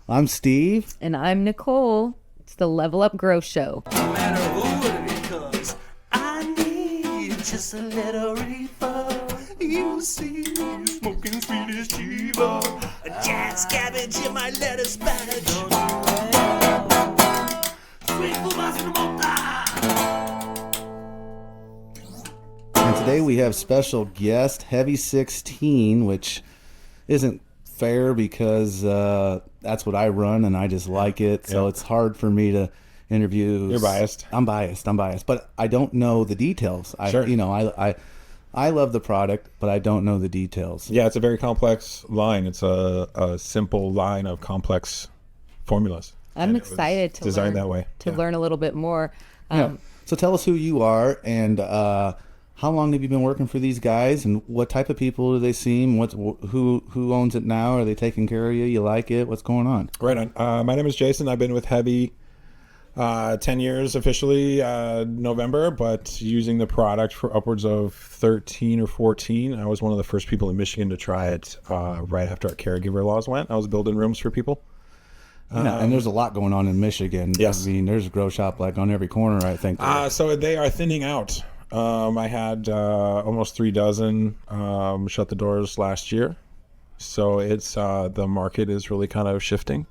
I'm Steve. And I'm Nicole. It's the Level Up Grow Show. No matter who it is, I need just a little reefer. You see, smoking sweet as Chiba. A jazz cabbage in my lettuce bag. Sweet And today we have special guest Heavy16, which isn't fair because that's what I run and I just like it. So it's hard for me to interview. You're biased. I'm biased, but I don't know the details. Sure. I love the product, but I don't know the details. Yeah, it's a very complex line. It's a simple line of complex formulas. I'm excited to designed learn, that way. to learn a little bit more. So tell us who you are and how long have you been working for these guys, and what type of people do they seem? Who owns it now? Are they taking care of you? You like it? What's going on? Right on. My name is Jason. I've been with Heavy 10 years officially November, but using the product for upwards of 13 or 14. I was one of the first people in Michigan to try it right after our caregiver laws went. I was building rooms for people. And there's a lot going on in Michigan. Yes. I mean, there's a grow shop like on every corner, I think. So they are thinning out. I had almost 3 dozen shut the doors last year. So it's the market is really kind of shifting.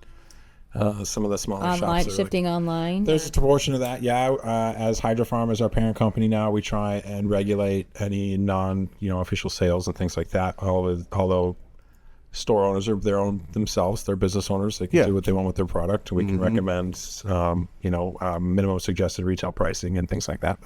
Some of the smaller shops are shifting online. There's a portion of that, yeah. As Hydrofarm is our parent company now, we try and regulate any non-official sales and things like that. Although store owners are themselves, they're business owners. They can do what they want with their product. We can recommend, minimum suggested retail pricing and things like that.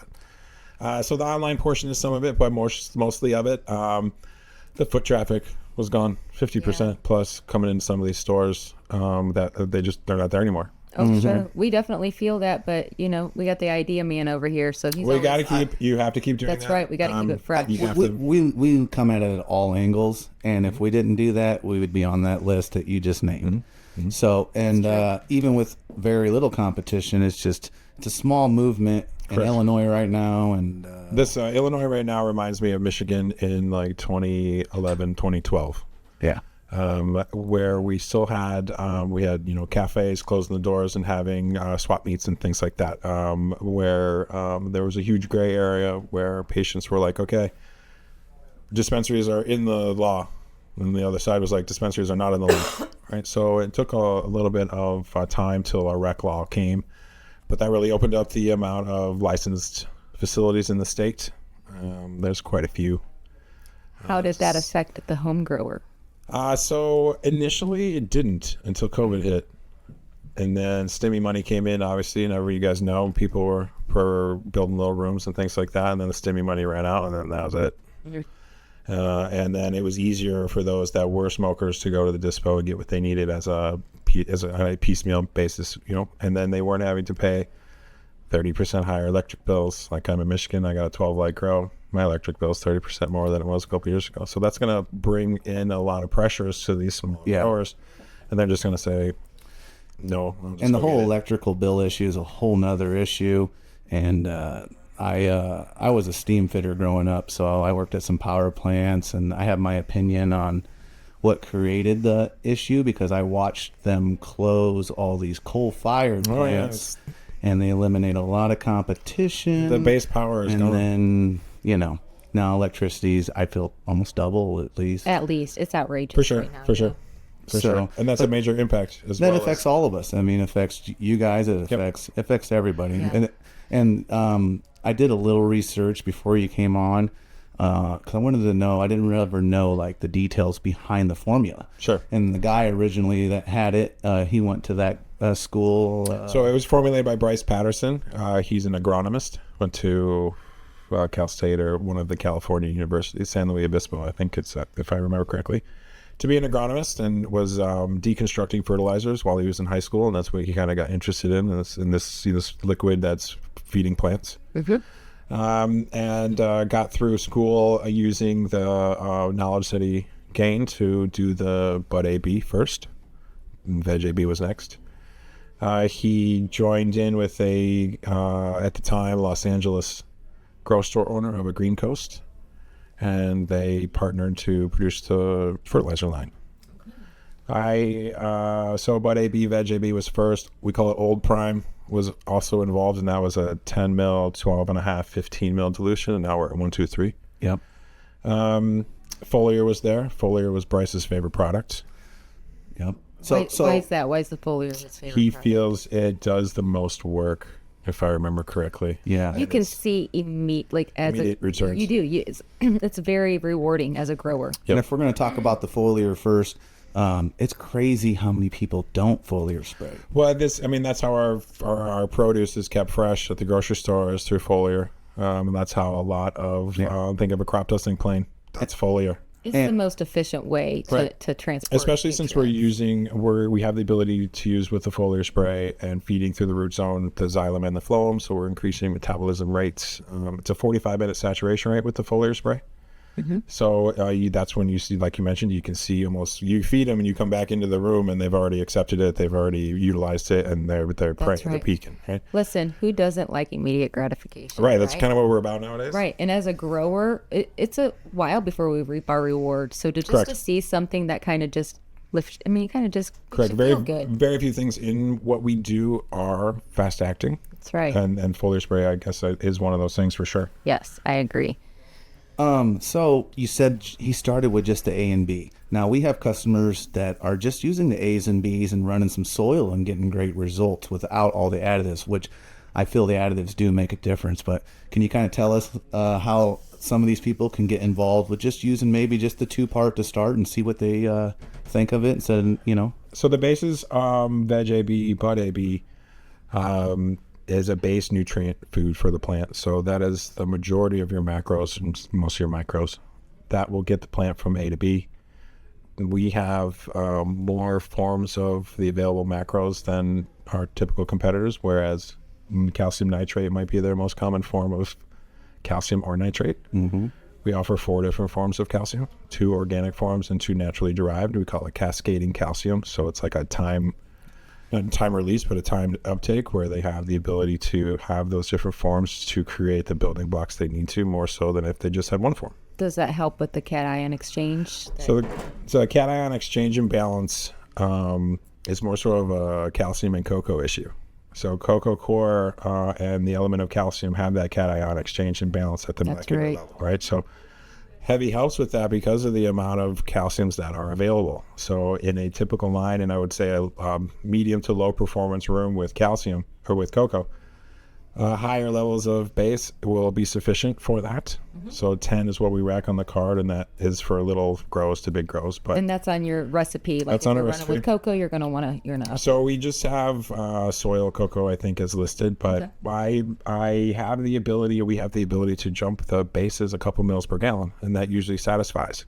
So the online portion is some of it, but mostly of it. The foot traffic was gone, 50% plus coming into some of these stores that they're not there anymore. Oh, sure. We definitely feel that, but we got the idea man over here, so he's. You have to keep doing that. That's right. We got to keep it fresh. We come at it at all angles, and if we didn't do that, we would be on that list that you just named. So, and even with very little competition, it's a small movement in Illinois right now, and this Illinois right now reminds me of Michigan in like 2011, 2012. Yeah. Where we still had cafes closing the doors and having swap meets and things like that, where there was a huge gray area where patients were like, okay, dispensaries are in the law, and the other side was like, dispensaries are not in the law. Right. So it took a little bit of time till a rec law came, but that really opened up the amount of licensed facilities in the state. There's quite a few. How does that affect the home grower? So initially it didn't until COVID hit, and then stimmy money came in, obviously, and you guys know, people were building little rooms and things like that, and then the stimmy money ran out, and then that was it. And then it was easier for those that were smokers to go to the dispo and get what they needed as a piecemeal basis, and then they weren't having to pay 30% higher electric bills. Like I'm in Michigan, I got a 12 light grow. My electric bill is 30% more than it was a couple years ago. So that's going to bring in a lot of pressures to these small growers, and they're just going to say no. And the whole electrical bill issue is a whole nother issue. And I was a steam fitter growing up, so I worked at some power plants, and I have my opinion on what created the issue because I watched them close all these coal-fired plants, and they eliminate a lot of competition. The base power is gone. And then, now electricity's, I feel, almost double at least. At least. It's outrageous. For sure, right now, for sure. For sure. And that's a major impact as well. That affects all of us. I mean, it affects you guys. It affects everybody. Yeah. And I did a little research before you came on because I wanted to know. I didn't ever know like the details behind the formula. Sure. And the guy originally that had it, he went to that school. So it was formulated by Bryce Patterson. He's an agronomist. Went to Cal State or one of the California universities, San Luis Obispo, I think it's if I remember correctly, to be an agronomist, and was deconstructing fertilizers while he was in high school, and that's what he kind of got interested in this liquid that's feeding plants. And got through school using the knowledge that he gained to do the Bud AB first, and Veg AB was next. He joined in with at the time, Los Angeles grow store owner of a Green Coast, and they partnered to produce the fertilizer line. So Bud AB, Veg AB was first. We call it Old Prime was also involved, and that was a 10 mil, 12 and a half, 15 mil dilution, and now we're at 1, 2, 3. Yep. Foliar was there. Foliar was Bryce's favorite product. Yep. Why is that? Why is the foliar his favorite He product? feels it does the most work, if I remember correctly. Yeah. You can see Immediate returns. You do. It's very rewarding as a grower. And if we're going to talk about the foliar first, it's crazy how many people don't foliar spray. Well, that's how our produce is kept fresh at the grocery store is through foliar. And that's how a lot of, think of a crop dusting plane. That's foliar. It's the most efficient way to transport. Especially since we have the ability to use with the foliar spray and feeding through the root zone the xylem and the phloem, so we're increasing metabolism rates. It's a 45-minute saturation rate with the foliar spray. Mm-hmm. So that's when you see, like you mentioned, you can see you feed them and you come back into the room and they've already accepted it, they've already utilized it, and they're praying, they're peaking. Right? Listen, who doesn't like immediate gratification? Right, that's kind of what we're about nowadays. Right, and as a grower, it's a while before we reap our reward. So to see something that kind of just lifts, kind of just correct. Feel good. Very few things in what we do are fast acting. That's right. And foliar spray, I guess, is one of those things for sure. Yes, I agree. So you said he started with just the A and B. Now we have customers that are just using the A's and B's and running some soil and getting great results without all the additives, which I feel the additives do make a difference. But can you kind of tell us how some of these people can get involved with just using maybe just the 2-part to start and see what they think of it instead of, So the basis, Veg AB, Bud AB, is a base nutrient food for the plant. So that is the majority of your macros and most of your micros. That will get the plant from A to B. We have more forms of the available macros than our typical competitors, whereas calcium nitrate might be their most common form of calcium or nitrate. Mm-hmm. We offer 4 different forms of calcium, 2 organic forms and 2 naturally derived. We call it cascading calcium. So it's like not time release, but a timed uptake where they have the ability to have those different forms to create the building blocks they need to, more so than if they just had one form. Does that help with the cation exchange? So the cation exchange imbalance is more sort of a calcium and cocoa issue. So cocoa core and the element of calcium have that cation exchange imbalance at the molecular level, right? So Heavy helps with that because of the amount of calciums that are available. So in a typical line, and I would say a medium to low performance room with calcium or with cocoa, higher levels of base will be sufficient for that. Mm-hmm. So 10 is what we rack on the card, and that is for little grows to big grows. And that's on your recipe. Like that's if on a you're recipe. Running with cocoa, you're gonna. So we just have soil cocoa, I think, is listed, but okay. I have the ability, or we have the ability to jump the bases a couple mils per gallon, and that usually satisfies.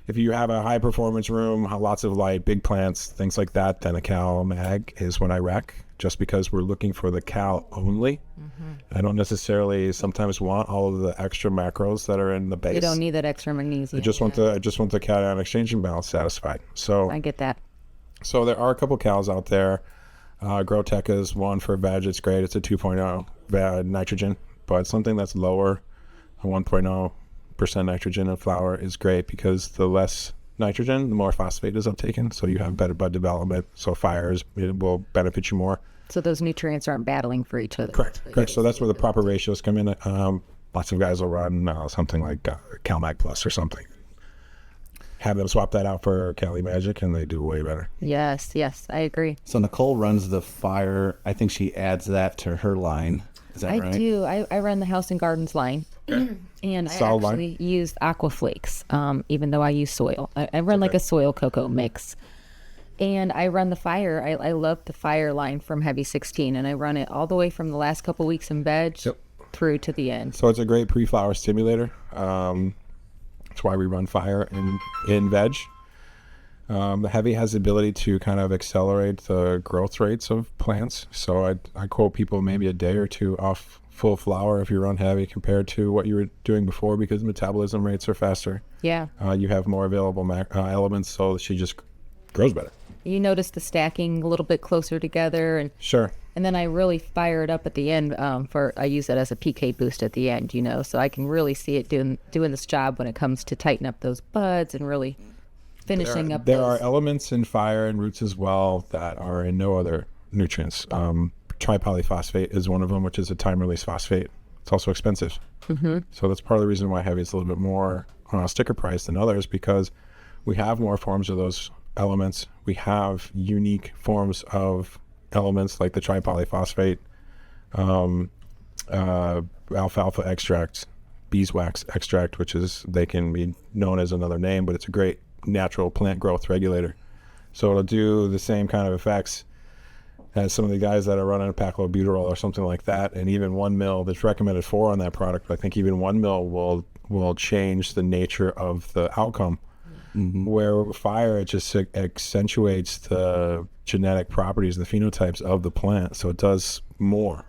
If you have a high performance room, lots of light, big plants, things like that, then a cal mag is when I rack, just because we're looking for the cal only. Mm-hmm. I don't necessarily sometimes want all of the extra macros that are in the base. You don't need that extra magnesium. I just want the cation exchange imbalance satisfied. So I get that. So there are a couple cals out there. Growtech is one for veg. It's great. It's a 2.0 nitrogen, but something that's lower, a 1.0% nitrogen in flower is great, because the less nitrogen, the more phosphate is uptaken, so you have better bud development. So it will benefit you more. So those nutrients aren't battling for each other. Correct. So that's where the proper ratios come in. Lots of guys will run something like CalMag Plus or something. Have them swap that out for Cali Magic, and they do way better. Yes, I agree. So Nicole runs the fire. I think she adds that to her line. Is that right? I do. I run the House and Gardens line. Okay. And Solid I actually used Aqua Flakes, even though I use soil. I run like a soil cocoa mix. And I run the fire. I love the fire line from Heavy16, and I run it all the way from the last couple weeks in veg through to the end. So it's a great pre-flower stimulator. That's why we run fire in veg. The Heavy has the ability to kind of accelerate the growth rates of plants. So I quote people maybe a day or two off full flower if you run Heavy compared to what you were doing before, because metabolism rates are faster. Yeah. You have more available elements, so she just grows better. You notice the stacking a little bit closer together, and sure. And then I really fire it up at the end. I use it as a PK boost at the end, so I can really see it doing this job when it comes to tighten up those buds and really finishing up There those. are elements in fire and roots as well that are in no other nutrients. Tripolyphosphate is one of them, which is a time-release phosphate. It's also expensive. So that's part of the reason why Heavy is a little bit more on a sticker price than others, because we have more forms of those elements. We have unique forms of elements like the tripolyphosphate, alfalfa extract, beeswax extract, which is, they can be known as another name, but it's a great natural plant growth regulator. So it'll do the same kind of effects as some of the guys that are running a paclobutyrol or something like that. And even 1 mil, there's recommended 4 on that product, but I think even 1 mil will change the nature of the outcome. Where with fire, it just accentuates the genetic properties, the phenotypes of the plant, so it does more.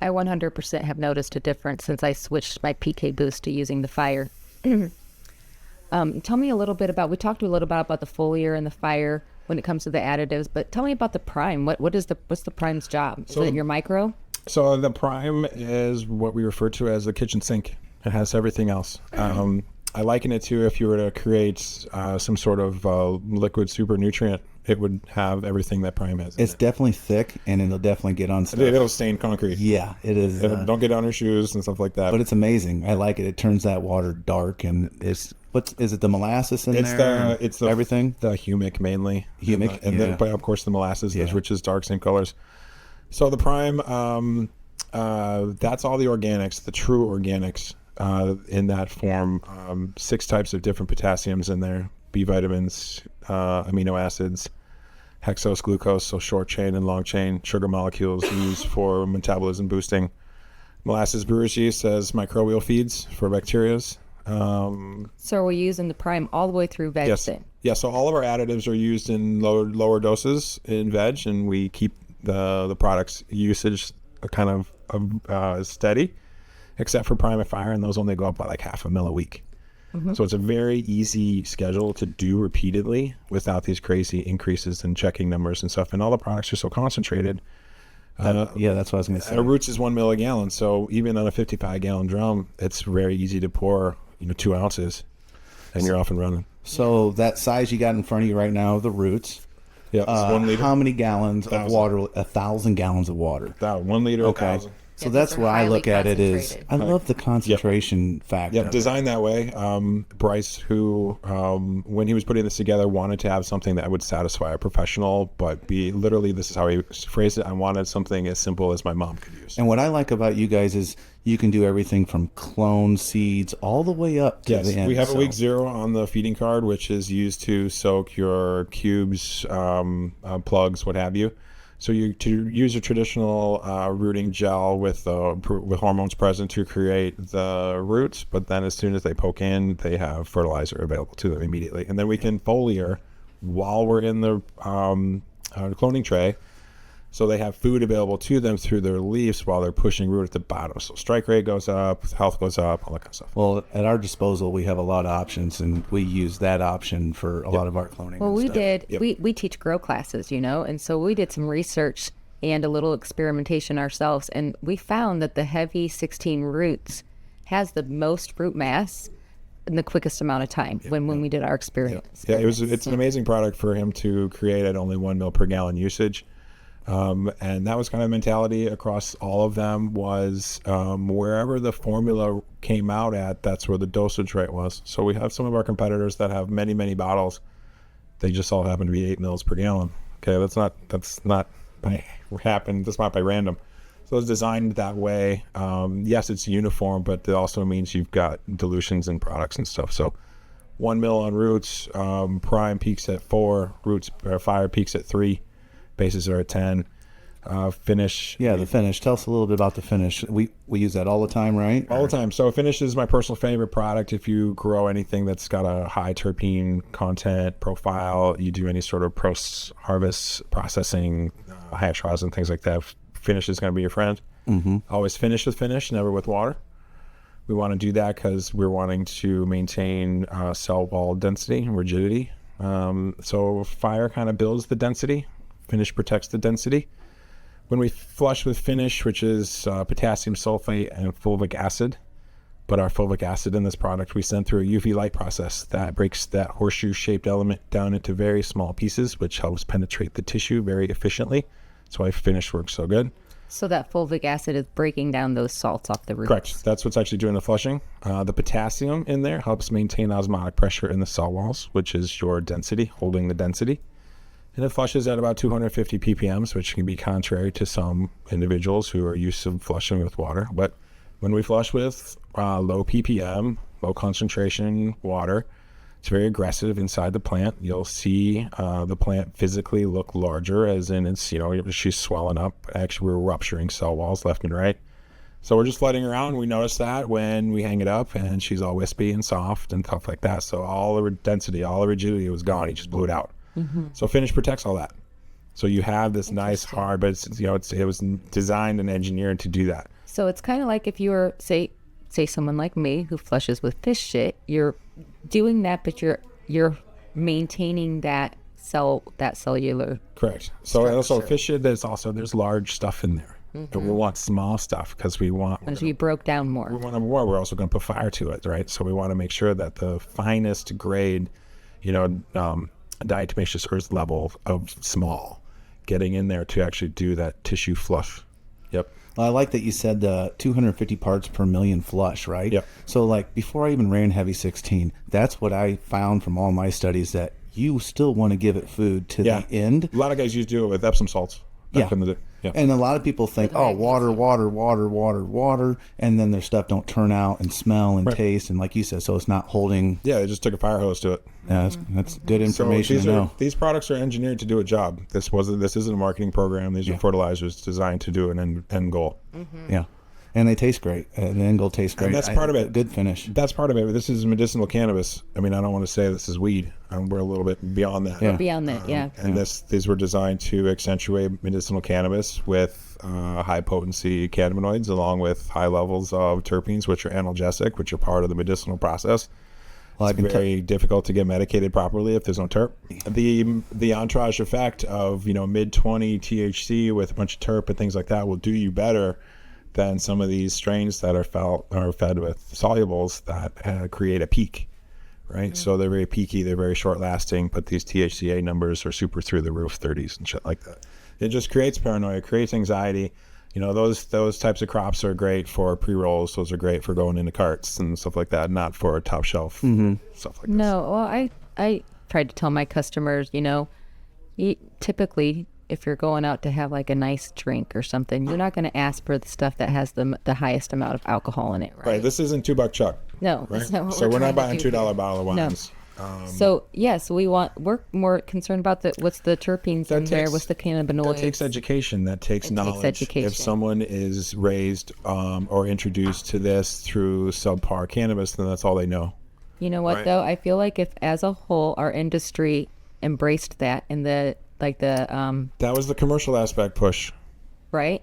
I 100% have noticed a difference since I switched my PK boost to using the fire. Tell me a little bit about, we talked a little about the foliar and the fire when it comes to the additives, but tell me about the prime. What's the prime's job? Is it your micro? So the prime is what we refer to as the kitchen sink. It has everything else. I liken it to if you were to create some sort of liquid super nutrient, it would have everything that prime has. It's definitely thick, and it'll definitely get on stuff. It'll stain concrete. Yeah, it is. Don't get on your shoes and stuff like that. But it's amazing. I like it. It turns that water dark, and is it the molasses in It's there? it's the everything. The humic mainly. Humic, and yeah. then, but of course the molasses, Yeah. which is dark, same colors. So the prime, that's all the organics, the true organics in that form. 6 types of different potassiums in there, B vitamins, amino acids, hexose, glucose, so short chain and long chain sugar molecules used for metabolism boosting. Molasses brewer's yeast as microbial feeds for bacterias. So are we using the prime all the way through veg Yes. then? Yeah, so all of our additives are used in lower doses in veg, and we keep the product's usage kind of steady, except for prime and fire, and those only go up by like 0.5 ml a week. So it's a very easy schedule to do repeatedly without these crazy increases in checking numbers and stuff. And all the products are so concentrated. Yeah, that's what I was going to say. Our roots is 1 ml a gallon, so even on a 55-gallon drum, it's very easy to pour 2 ounces, and you're off and running. So that size you got in front of you right now, the roots. Yeah, it's 1 liter. How many gallons of 1,000. water? 1,000 gallons of water. 1 liter, Okay. 1,000. So Yeah, that's those are why I highly look at it is concentrated. I love the concentration factor. Yeah, designed that way. Bryce, who when he was putting this together, wanted to have something that would satisfy a professional, but be literally, this is how he phrased it, I wanted something as simple as my mom could use. And what I like about you guys is you can do everything from clone seeds all the way up to Yes, the end. we have So a week 0 on the feeding card, which is used to soak your cubes, plugs, what have you. So you to use a traditional rooting gel with hormones present to create the roots, but then as soon as they poke in, they have fertilizer available to them immediately, and then we can foliar while we're in the cloning tray. So they have food available to them through their leaves while they're pushing root at the bottom. So strike rate goes up, health goes up, all that kind of stuff. Well, at our disposal, we have a lot of options, and we use that option for a lot of our cloning. Well, and we stuff. did. Yep. We teach grow classes, and so we did some research and a little experimentation ourselves, and we found that the Heavy 16 roots has the most root mass in the quickest amount of time when we did our experiment. Yeah, it's an amazing product for him to create at only 1 ml per gallon usage. And that was kind of mentality across all of them was wherever the formula came out at, that's where the dosage rate was. So we have some of our competitors that have many, many bottles. They just all happen to be 8 mils per gallon. Okay, that's not that's not by random. So it's designed that way. Yes, it's uniform, but it also means you've got dilutions in products and stuff. So 1 mil on roots, prime peaks at 4, roots fire peaks at 3. Bases are at 10. Finish. Yeah, the finish. Tell us a little bit about the finish. We use that all the time, right? All the time. So finish is my personal favorite product. If you grow anything that's got a high terpene content profile, you do any sort of post-harvest processing, hash rosin, things like that, finish is going to be your friend. Mm-hmm. Always finish with finish, never with water. We want to do that because we're wanting to maintain cell wall density and rigidity. So fire kind of builds the density. Finish protects the density. When we flush with finish, which is potassium sulfate and fulvic acid, But our fulvic acid in this product, we send through a UV light process that breaks that horseshoe-shaped element down into very small pieces, which helps penetrate the tissue very efficiently. That's why finish works so good. So that fulvic acid is breaking down those salts off the roots. Correct. That's what's actually doing the flushing. The potassium in there helps maintain osmotic pressure in the cell walls, which is your density, holding the density. And it flushes at about 250 ppms, which can be contrary to some individuals who are used to flushing with water. But when we flush with low ppm, low concentration water, it's very aggressive inside the plant. You'll see the plant physically look larger, as in it's, she's swelling up. Actually, we're rupturing cell walls left and right. So we're just flooding around. We notice that when we hang it up, and she's all wispy and soft and stuff like that. So all the density, all the rigidity was gone. He just blew it out. So finish protects all that. So you have this nice hard, but it was designed and engineered to do that. So it's kind of like if you were, say someone like me who flushes with fish shit, you're doing that, but you're maintaining that cellular. Correct. So also fish shit, there's large stuff in there. And we want small stuff because we want. As you broke down more. We want more. We're also going to put fire to it, right? So we want to make sure that the finest grade, diatomaceous earth level of small, getting in there to actually do that tissue flush. Yep. I like that you said the 250 parts per million flush, right? Yep. So like before I even ran Heavy16, that's what I found from all my studies, that you still want to give it food to the end. A lot of guys used to do it with Epsom salts back in the day. Yeah. And a lot of people think, water, and then their stuff don't turn out and smell and taste, and like you said, so it's not holding. Yeah, they just took a fire hose to it. Yeah, that's good information to know. These products are engineered to do a job. This isn't a marketing program. These are fertilizers designed to do an end goal. Yeah. And they taste great. The end goal tastes great. And that's part of it. Good finish. That's part of it. This is medicinal cannabis. I mean, I don't want to say this is weed. We're a little bit beyond that. Yeah. Beyond that, yeah. And these were designed to accentuate medicinal cannabis with high potency cannabinoids, along with high levels of terpenes, which are analgesic, which are part of the medicinal process. Well, it's very difficult to get medicated properly if there's no terp. The entourage effect of mid-20 THC with a bunch of terp and things like that will do you better than some of these strains that are fed with solubles that create a peak, right? So they're very peaky, they're very short lasting, but these THCA numbers are super through the roof, 30s and shit like that. It just creates paranoia, creates anxiety. Those types of crops are great for pre-rolls. Those are great for going into carts and stuff like that, not for top shelf stuff like that. No, well, I tried to tell my customers, typically, if you're going out to have like a nice drink or something, you're not going to ask for the stuff that has the highest amount of alcohol in it, right? Right. This isn't $2 Chuck. No. Right? That's not what So we're not trying buying to do $2 here. bottle of wines. So we're more concerned about what's the terpenes in there, what's the cannabinoids. That takes education. That takes knowledge. Education. If someone is raised or introduced to this through subpar cannabis, then that's all they know. You know what, though? I feel like if as a whole our industry embraced that and that was the commercial aspect push. Right?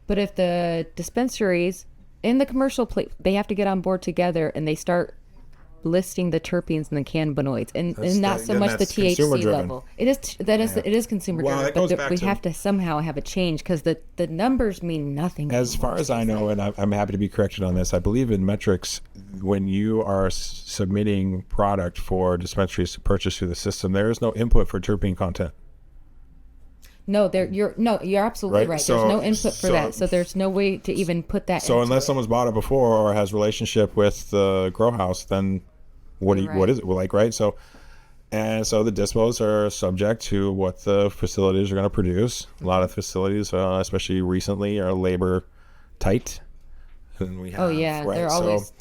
But if the dispensaries in the commercial they have to get on board together and they start listing the terpenes and the cannabinoids and not so much the THC level. It is consumer driven, but we have to somehow have a change because the numbers mean nothing. As far as I know, and I'm happy to be corrected on this, I believe in metrics, when you are submitting product for dispensaries to purchase through the system, there is no input for terpene content. No, you're absolutely right. So, there's no input for that, so there's no way to even put that. So unless someone's bought it before or has relationship with the grow house, then what is it like, right? So the dispos are subject to what the facilities are going to produce. A lot of facilities, especially recently, are labor tight. And we have,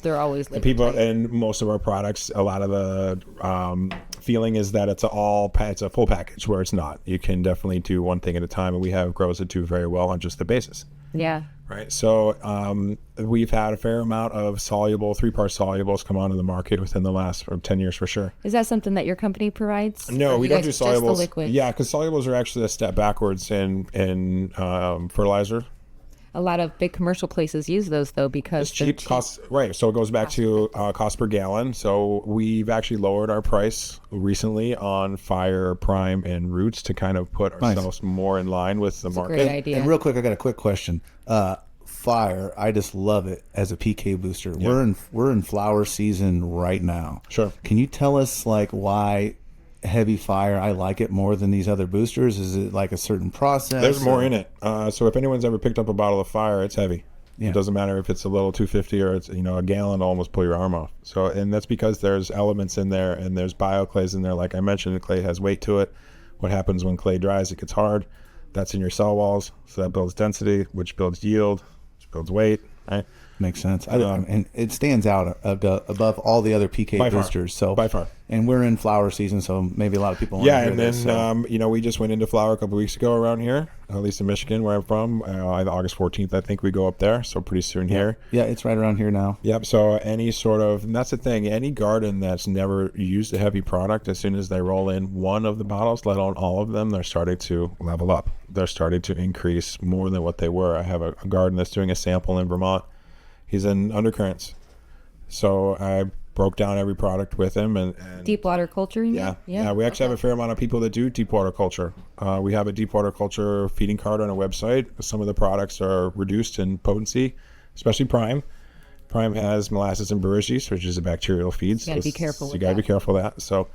they're always labor people tight. And most of our products, a lot of the feeling is that it's a full package, where it's not. You can definitely do one thing at a time, and we have grows that do very well on just the basis. Yeah. Right. So we've had a fair amount of 3-part solubles come onto the market within the last 10 years for sure. Is that something that your company provides? No, we don't do solubles. Just the liquid? Yeah, because solubles are actually a step backwards in fertilizer. A lot of big commercial places use those though because it's cheap. Cost, right. So it goes back to cost per gallon. So we've actually lowered our price recently on Fire, Prime, and Roots to kind of put ourselves more in line with the market. Great idea. And real quick, I got a quick question. fire. I just love it as a PK booster. We're in flower season right now. Sure. Can you tell us like why Heavy Fire, I like it more than these other boosters? Is it like a certain process? There's more in it. So if anyone's ever picked up a bottle of Fire, it's heavy. Yeah. It doesn't matter if it's a little 250 or it's a gallon to almost pull your arm off. So, and that's because there's elements in there and there's bioclays in there. Like I mentioned, the clay has weight to it. What happens when clay dries? It gets hard. That's in your cell walls, so that builds density, which builds yield, which builds weight. Right? Makes sense. And it stands out above all the other PK By far. boosters. So By far. And we're in flower season, so maybe a lot of people want to hear And then this. So. we just went into flower a couple weeks ago around here, at least in Michigan, where I'm from. August 14th, I think we go up there, so pretty soon here. Yeah, it's right around here now. Yep. So any sort of, and that's the thing, any garden that's never used a heavy product, as soon as they roll in one of the bottles, let alone all of them, they're starting to level up. They're starting to increase more than what they were. I have a garden that's doing a sample in Vermont. He's in undercurrents. So I broke down every product with him. And Deep water culture, you mean? Yeah. We actually have a fair amount of people that do deep water culture. We have a deep water culture feeding card on our website. Some of the products are reduced in potency, especially Prime. Prime has molasses and brewerage yeast, which is a bacterial feed. You gotta be careful with You gotta that. be careful of that. So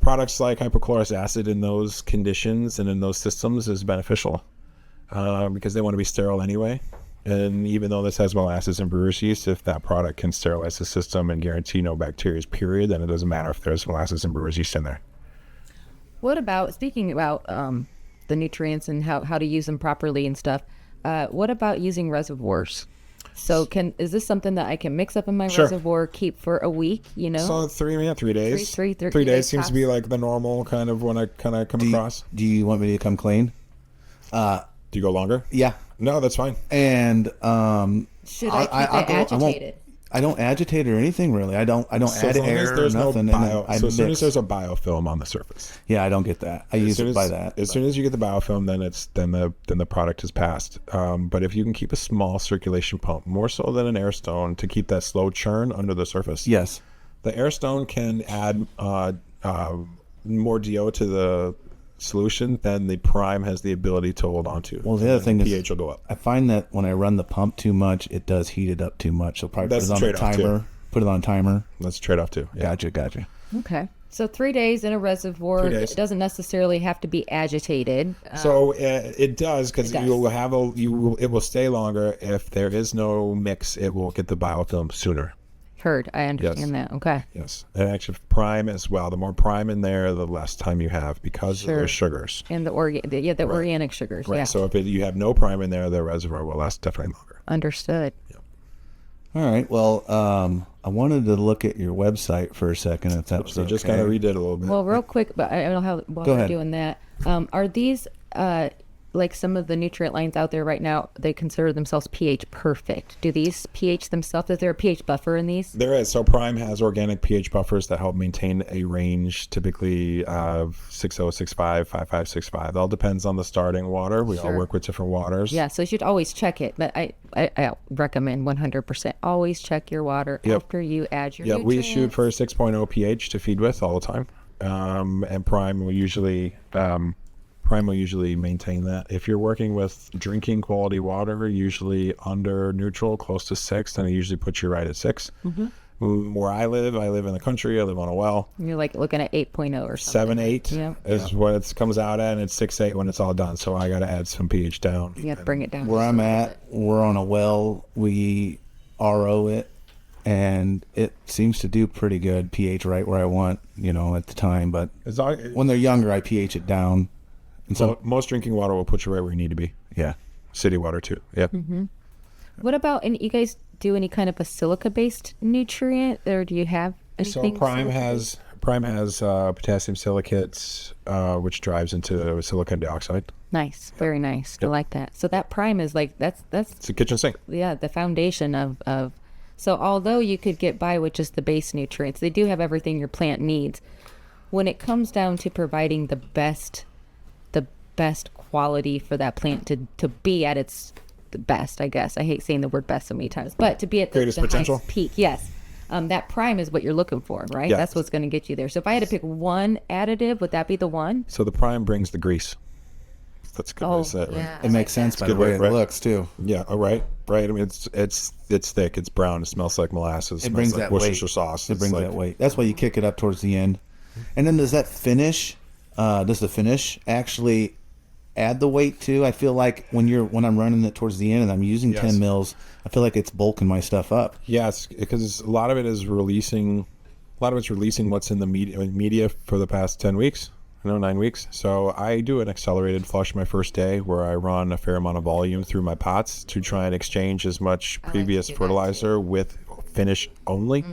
products like hypochlorous acid in those conditions and in those systems is beneficial because they want to be sterile anyway. And even though this has molasses and brewer's yeast, if that product can sterilize the system and guarantee no bacteria, period, then it doesn't matter if there's molasses and brewer's yeast in there. What about, speaking about the nutrients and how to use them properly and stuff, what about using reservoirs? So is this something that I can mix up in my Sure. reservoir, keep for a week, So 3 days. Three Three days seems tops. to be like the normal kind of when I kind of come across. Do you want me to come clean? Do you go longer? Yeah. No, that's fine. And Should I keep it agitated? I don't agitate or anything really. I don't add as long as air or there's no nothing. bio, I so as soon as mix. there's a biofilm on the surface. Yeah, I don't get that. I use it by that. As soon as you get the biofilm, then the product is passed. But if you can keep a small circulation pump, more so than an air stone, to keep that slow churn under the surface. Yes. The air stone can add more DO to the solution than the Prime has the ability to hold on to. Well, the other thing is pH will go up. I find that when I run the pump too much, it does heat it up too much. So probably That's put it the on the trade-off, timer. too. Put it on timer. That's a trade-off too. Yeah. Gotcha. Okay. So 3 days in a reservoir. 3 days. It doesn't necessarily have to be agitated. So it does, because It does. you will have it will stay longer. If there is no mix, it will get the biofilm sooner. Heard. I understand that. Okay. Yes, and actually Prime as well. The more Prime in there, the less time you have because Sure. of those sugars. And the organic sugars. Right. Yeah. So if you have no Prime in there, the reservoir will last definitely longer. Understood. All right. Well, I wanted to look at your website for a second. If that's So just okay. kind of redid a little bit. Well, real quick, but I don't know how while Go we're ahead. doing that. Are these like some of the nutrient lines out there right now? They consider themselves pH perfect. Do these pH themselves? Is there a pH buffer in these? There is. So Prime has organic pH buffers that help maintain a range, typically of 6065, 5565. It all depends on the starting water. We all Sure. work with different waters. Yeah, so you should always check it. But I recommend 100% always check your water Yep. after you add your Yeah, we nutrients. shoot for a 6.0 pH to feed with all the time, and Prime will usually maintain that. If you're working with drinking quality water, usually under neutral, close to 6, then it usually puts you right at 6. Where I live in the country. I live on a well. You're like looking at 8.0 or something. 7, 8 Yeah. is what it comes out at, and it's 6, 8 when it's all done. So I got to add some pH down. You have to bring it down. Where I'm at, we're on a well. We RO it, and it seems to do pretty good pH right where I want, at the time. But It's all, when they're younger, I pH it down. And so, most drinking water will put you right where you need to be. yeah. City water too. Yep. What about, and you guys do any kind of a silica-based nutrient, or do you have So anything? Prime has potassium silicates, which drives into silicon dioxide. Nice, very nice. I like that. So that Prime is like that's It's a kitchen sink. the foundation of. So although you could get by with just the base nutrients, they do have everything your plant needs. When it comes down to providing the best quality for that plant to be at its best, I guess. I hate saying the word best so many times, but to be at the Greatest potential. highest peak, yes. That Prime is what you're looking for, right? Yeah. That's what's going to get you there. So if I had to pick one additive, would that be the one? So the Prime brings the grease. That's a good way to say it, right? It makes sense by the good way way, it right? looks, too. Yeah, all right. right? I mean, it's thick, it's brown, it smells like molasses, It brings like that Worcestershire weight. sauce. It It's brings like, that weight. That's why you kick it up towards the end. And then does that finish? Does the finish actually add the weight too? I feel like when I'm running it towards the end and I'm using Yes. 10 mils, I feel like it's bulking my stuff up. Yes, because a lot of it's releasing what's in the media for the past 10 weeks, 9 weeks. So I do an accelerated flush my first day where I run a fair amount of volume through my pots to try and exchange as much previous do that fertilizer with finish only.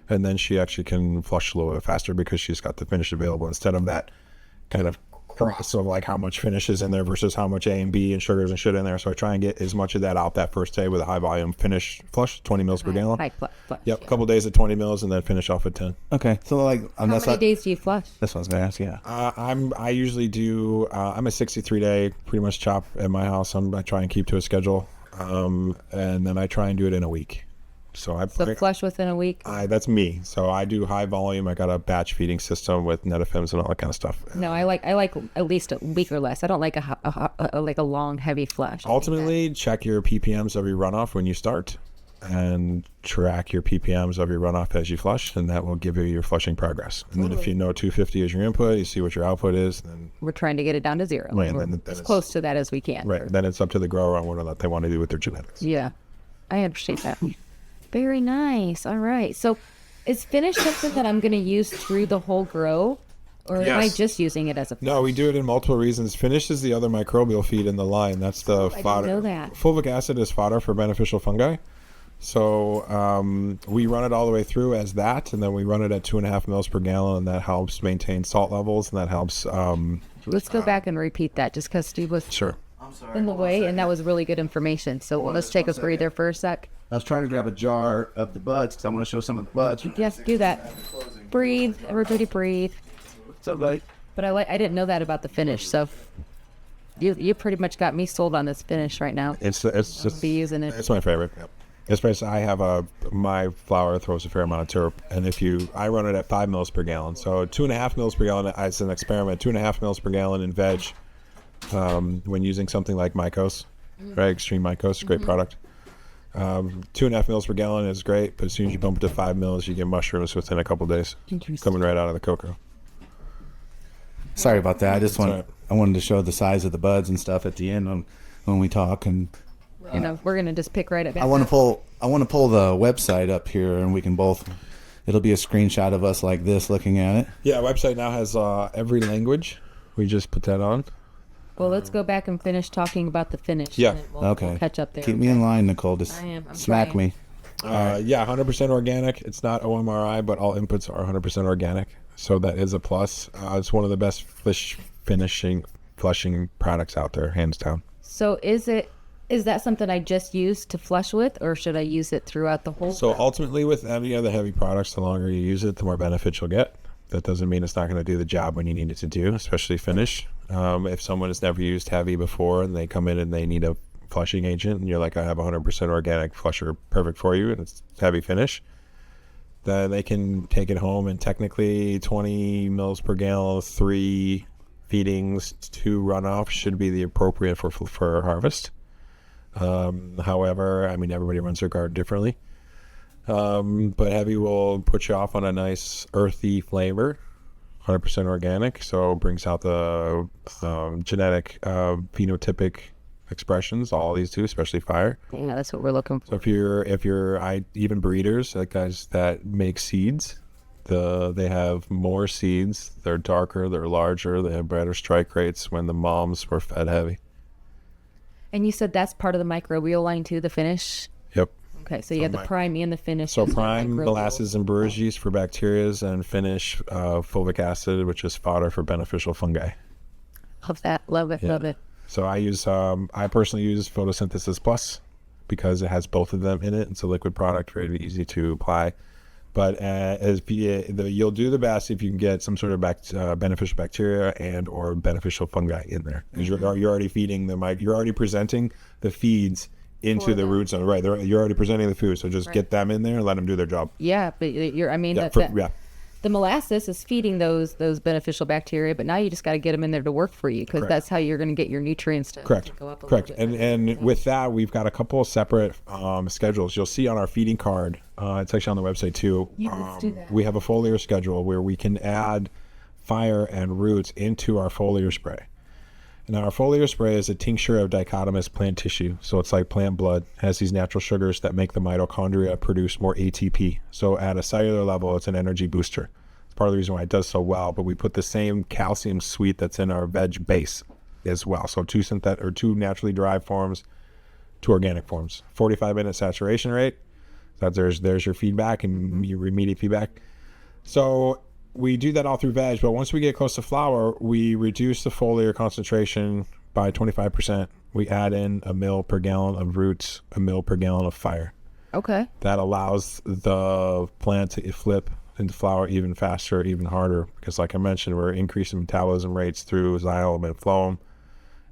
And then she actually can flush a little bit faster because she's got the finish available instead of that kind of cross of like how much finish is in there versus how much A and B and sugars and shit in there. So I try and get as much of that out that first day with a high volume finish flush, 20 mils per gallon. High flush. Yep, a couple days at 20 mils and then finish off at 10. Okay, so like How many days do you flush? That's what I was gonna ask. Yeah. I usually do. I'm a 63 day pretty much chop at my house. I try and keep to a schedule, and then I try and do it in a week. So So flush within a week? that's me. So I do high volume. I got a batch feeding system with Netafims and all that kind of stuff. No, I like at least a week or less. I don't like a long heavy flush. Ultimately, check your ppms of your runoff when you start, and track your ppms of your runoff as you flush, and that will give you your flushing progress. And then if you know 250 is your input, you see what your output is, then We're trying to get it down to 0. Right, and We're then as it's- close to that as we can. right, then it's up to the grower on what they want to do with their genetics. Yeah, I understand that. Very nice. All right. So is finish something that I'm going to use through the whole grow? Or am I Yes. just using it as a No, we do it in multiple reasons. Finish is the other microbial feed in the line. That's the fodder. know that. Fulvic acid is fodder for beneficial fungi. So we run it all the way through as that, and then we run it at 2.5 mils per gallon, and that helps maintain salt levels, and that helps. Let's go back and repeat that just because Steve was Sure. in the way, and that was really good information. So let's take a breather for a sec. I was trying to grab a jar of the buds because I want to show some of the buds. Yes, do that. Breathe. Everybody breathe. So like, But I didn't know that about the finish. So you pretty much got me sold on this finish right now. It's just Be using it. it's my favorite. Yep. Especially I have my flour throws a fair amount of terp, and I run it at 5 mils per gallon. So 2.5 mils per gallon as an experiment. 2.5 mils per gallon in veg. When using something like Mycos, right? Extreme Mycos, great product. 2.5 mils per gallon is great, but as soon as you bump it to 5 mils, you get mushrooms within a couple days, coming right out of the cocoa. sorry about that. all right. I wanted to show the size of the buds and stuff at the end when we talk, and We're gonna just pick right up. I want to pull the website up here, and we can both. It'll be a screenshot of us like this looking at it. Yeah, our website now has every language. We just put that on. Well, let's go back and finish talking about the finish. Yeah. and then we'll Okay. catch up there. Keep me in line, Nicole. Just I am. I'm smack trying. me. Yeah, 100% organic. It's not OMRI, but all inputs are 100% organic. So that is a plus. It's one of the best flushing products out there, hands down. So is that something I just use to flush with, or should I use it throughout the whole? So ultimately, with any of the heavy products, the longer you use it, the more benefits you'll get. That doesn't mean it's not going to do the job when you need it to do, especially finish. If someone has never used heavy before and they come in and they need a flushing agent, and you're like, I have 100% organic flusher, perfect for you, and it's heavy finish, then they can take it home, and technically 20 mils per gallon, 3 feedings, 2 runoff should be the appropriate for harvest. However, I mean, everybody runs their garden differently. But heavy will put you off on a nice earthy flavor, 100% organic, so it brings out the genetic phenotypic expressions, all these do, especially fire. Yeah, that's what we're looking for. So if you're even breeders, like guys that make seeds, they have more seeds, they're darker, they're larger, they have better strike rates when the moms were fed heavy. And you said that's part of the microbial line too, the finish. Yep. Okay, so you have the prime and the finish. So as the prime, microbial. molasses, and brewer's yeast for bacterias, and finish fulvic acid, which is fodder for beneficial fungi. Love that. Love it. Yeah. Love it. So I personally use Photosynthesis Plus because it has both of them in it. It's a liquid product, very easy to apply. But you'll do the best if you can get some sort of beneficial bacteria and or beneficial fungi in there. Because you're already feeding them. You're already presenting the feeds into the root zone. Right. You're already presenting the food. So just get them in there and let them do their job. Yeah, but you're. I mean, Yeah. that the molasses is feeding those beneficial bacteria, but now you just got to get them in there to work for you, because Correct. that's how you're going to get your nutrients to go up a Correct. little bit. And with that, we've got a couple of separate schedules. You'll see on our feeding card. It's actually on the website too. Let's do that. We have a foliar schedule where we can add fire and roots into our foliar spray. Now, our foliar spray is a tincture of dichotomous plant tissue. So it's like plant blood. It has these natural sugars that make the mitochondria produce more ATP. So at a cellular level, it's an energy booster. It's part of the reason why it does so well. But we put the same calcium suite that's in our veg base as well. So two naturally derived forms, two organic forms. 45-minute saturation rate. There's your feedback and your immediate feedback. So we do that all through veg, but once we get close to flower, we reduce the foliar concentration by 25%. We add in 1 ml per gallon of roots, 1 ml per gallon of fire. Okay. That allows the plant to flip into flower even faster, even harder, because like I mentioned, we're increasing metabolism rates through xylem and phloem.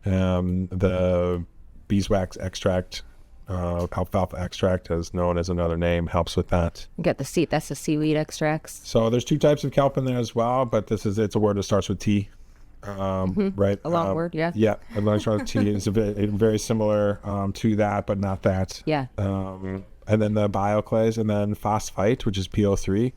The beeswax extract, alfalfa extract, as known as another name, helps with that. You got the seed. That's the seaweed extracts. So there's 2 types of kelp in there as well, but it's a word that starts with T. Right. A long word, yeah. Yeah, a long starts with T. It's very similar to that, but not that. Yeah. And then the bioclays, and then phosphite, which is PO3,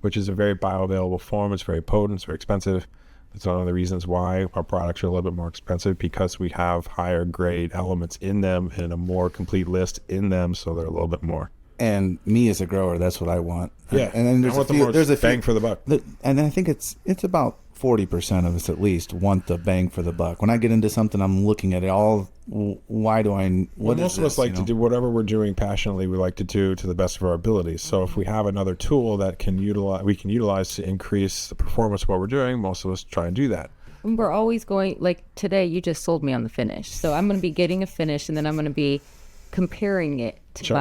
which is a very bioavailable form. It's very potent. It's very expensive. It's one of the reasons why our products are a little bit more expensive, because we have higher grade elements in them and a more complete list in them, so they're a little bit more. And me as a grower, that's what I want. Yeah, and then there's a bang for the buck. And I think it's about 40% of us at least want the bang for the buck. When I get into something, I'm looking at it all. Why do I? Most of us like to do whatever we're doing passionately. We like to do to the best of our abilities. So if we have another tool that we can utilize to increase the performance of what we're doing, most of us try and do that. And we're always going, like today, you just sold me on the finish. So I'm going to be getting a finish, and then I'm going to be comparing it to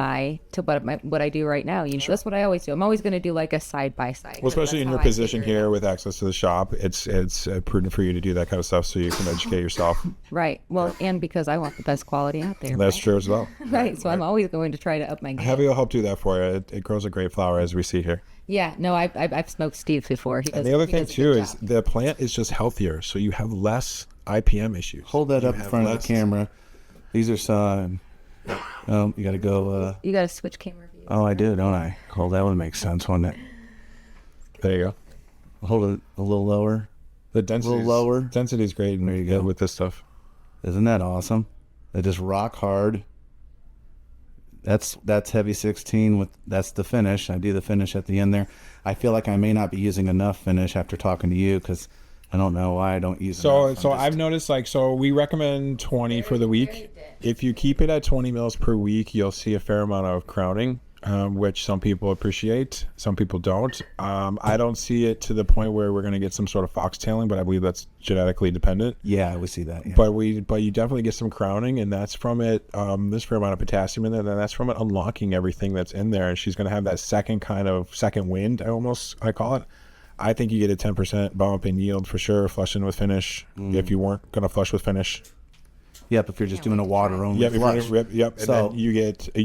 what I do right now. That's what I always do. I'm always going to do like a side by side. Well, especially in your position here with access to the shop, it's prudent for you to do that kind of stuff so you can educate yourself. Right. Well, and because I want the best quality out there. That's true as well. Right. So I'm always going to try to up my game. Heavy will help do that for you. It grows a great flower, as we see here. Yeah. No, I've smoked Steve before. And the other thing too is the plant is just healthier, so you have less IPM issues. Hold that up in front of the camera. These are some. Oh, you got to go. You got to switch camera views. Oh, I do, don't I? Oh, that would make sense, wouldn't it? There you go. Hold it a little lower. The density, a little lower. Density is great. There you go with this stuff. Isn't that awesome? They just rock hard. That's Heavy 16 that's the finish. I do the finish at the end there. I feel like I may not be using enough finish after talking to you, because I don't know why I don't use enough. So I've noticed, we recommend 20 for the week. If you keep it at 20 mils per week, you'll see a fair amount of crowning, which some people appreciate, some people don't. I don't see it to the point where we're going to get some sort of foxtailing, but I believe that's genetically dependent. Yeah, we see that. Yeah. But you definitely get some crowning, and that's from it. There's a fair amount of potassium in there, and that's from it unlocking everything that's in there. And she's going to have that second wind, I call it. I think you get a 10% bump in yield for sure, flushing with finish. If you weren't going to flush with finish. Yep, if you're just doing a water only flush. Yep. So and then you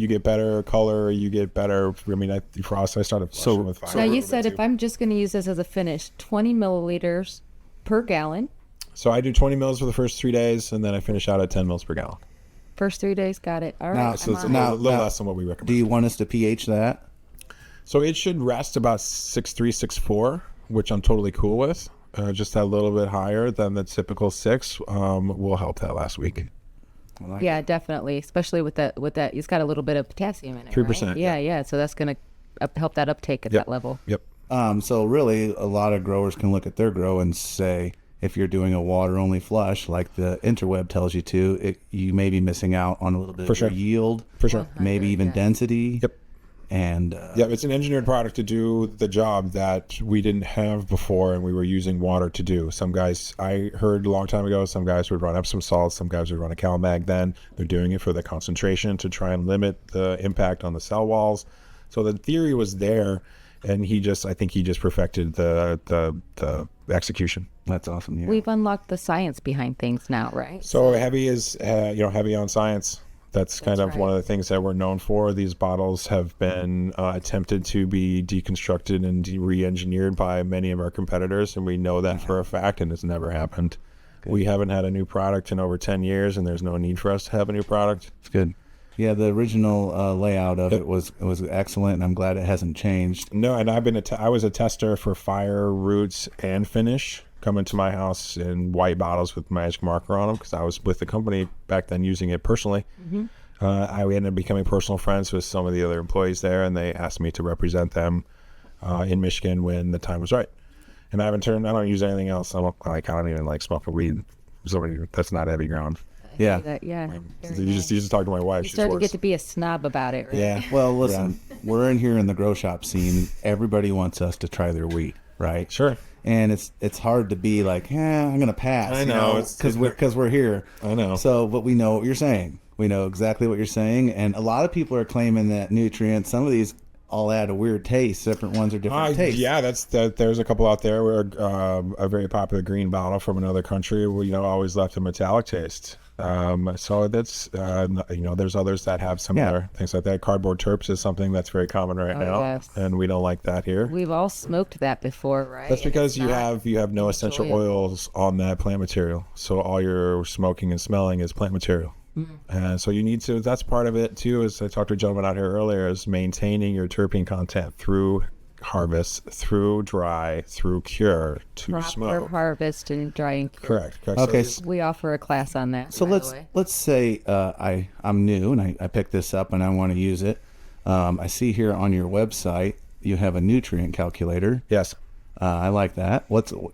get better color, you get better. For us, I started flushing with fire. Now you said if I'm just going to use this as a finish, 20 milliliters per gallon. So I do 20 mils for the first 3 days, and then I finish out at 10 mils per gallon. First 3 days, got it. All right. Now, so it's a little less than what we recommend. Do you want us to pH that? So it should rest about 6.3, 6.4, which I'm totally cool with. Just a little bit higher than the typical 6 will help that last week. Yeah, definitely. Especially with that, it's got a little bit of potassium in it. 3%. Right? Yeah. So that's going to help that uptake at that level. Yep. So really, a lot of growers can look at their grow and say, if you're doing a water-only flush, like the interweb tells you to, you may be missing out on a little bit of your yield. For sure. Maybe even density. Yep. And it's an engineered product to do the job that we didn't have before, and we were using water to do. Some guys, I heard a long time ago, some guys would run Epsom salts, some guys would run a CalMag. Then they're doing it for the concentration to try and limit the impact on the cell walls. So the theory was there, and I think he just perfected the execution. That's awesome. Yeah. We've unlocked the science behind things now, right? So Heavy is heavy on science. That's kind of one of the things that we're known for. These bottles have been attempted to be deconstructed and re-engineered by many of our competitors, and we know that for a fact, and it's never happened. We haven't had a new product in over 10 years, and there's no need for us to have a new product. It's good. Yeah, the original layout of it was excellent, and I'm glad it hasn't changed. No, and I was a tester for fire, roots, and finish, coming to my house in white bottles with magic marker on them, because I was with the company back then using it personally. I ended up becoming personal friends with some of the other employees there, and they asked me to represent them in Michigan when the time was right. And I don't use anything else. I don't even like smoking weed. That's not heavy ground. Yeah. You just talk to my wife. You start to get to be a snob about it, right? Yeah. Well, listen, we're in here in the grow shop scene. Everybody wants us to try their weed, right? Sure. And it's hard to be like, I'm gonna pass. I know, because we're here. I know. So, but we know what you're saying. We know exactly what you're saying, and a lot of people are claiming that nutrients. Some of these all add a weird taste. Different ones are different tastes. Yeah, there's a couple out there where a very popular green bottle from another country, always left a metallic taste. So that's there's others that have similar things like that. Cardboard terps is something that's very common right now, yes. and we don't like that here. We've all smoked that before, right? That's because you have no essential enjoyable. oils on that plant material, so all your smoking and smelling is plant material. And so you need to, that's part of it too, as I talked to a gentleman out here earlier, is maintaining your terpene content through harvest, through dry, through cure, to Proper smoke. harvest and dry and cure. Correct. Okay. We offer a class on that. So let's say I'm new and I picked this up and I want to use it. I see here on your website you have a nutrient calculator. Yes. I like that.